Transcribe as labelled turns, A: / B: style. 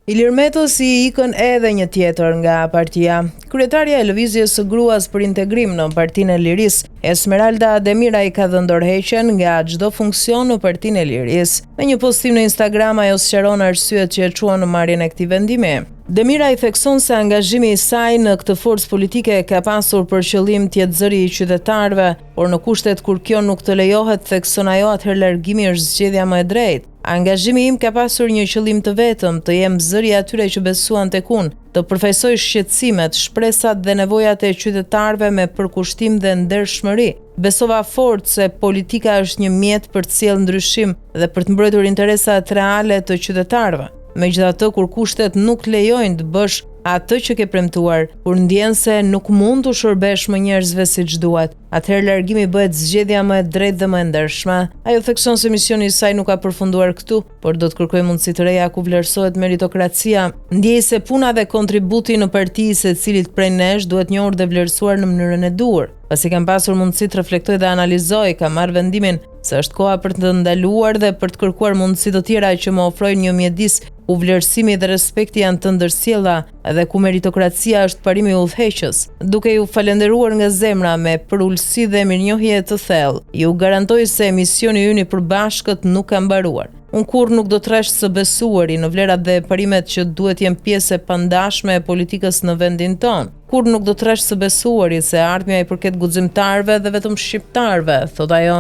A: Ilir Metosi ikën edhe një tjetër nga partia. Kryetaria e Lëvizjes së Gruas për Integrim në Partinë e Lirisë, Esmeralda Demiraj ka dhënë dorëheqjen nga çdo funksion në Partinë e Lirisë. Me një postim në Instagram ajo sqaron arsyet që e çuan në marrjen e këtij vendimi. Demiraj thekson se angazhimi i saj në këtë forcë politike ka pasur për qëllim të jetë zëri i qytetarëve, por në kushtet kur kjo nuk të lejohet, thekson ajo, atëherë largimi është zgjedhja më e drejtë. Angazhimi im ka pasur një qëllim të vetëm, të jem zëri atyre që besuan tek unë, të përfaqësoj shqetësimet, shpresat dhe nevojat e qytetarëve me përkushtim dhe ndershmëri. Besova fort se politika është një mjet për të sjellë ndryshim dhe për të mbrojtur interesat reale të qytetarëve. Megjithatë, kur kushtet nuk lejojnë të bësh atë që ke premtuar, kur ndjen se nuk mund të shërbesh më njerëzve siç duhet, atëherë largimi bëhet zgjedhja më e drejtë dhe më e ndershme. Ajo thekson se misioni i saj nuk ka përfunduar këtu, por do të kërkojë mundësi të reja ku vlerësohet meritokracia. Ndjej se puna dhe kontributi në parti i secilit prej nesh duhet njohur dhe vlerësuar në mënyrën e duhur. Pasi kam pasur mundësi të reflektoj dhe analizoj, kam marrë vendimin se është koha për të ndaluar dhe për të kërkuar mundësi të tjera që më ofrojnë një mjedis ku vlerësimi dhe respekti janë të ndërsjella dhe ku meritokracia është parimi udhëheqës. Duke ju falenderuar nga zemra me përullësi dhe mirënjohje të thellë, ju garantoj se misioni ynë i përbashkët nuk ka mbaruar. Unë kur nuk do të rresh së besuari në vlerat dhe parimet që duhet jenë pjesë e pandashme e politikës në vendin tonë. Kur nuk do të rresh së besuari se ardhmja i përket guximtarëve dhe vetëm shqiptarëve, thot ajo.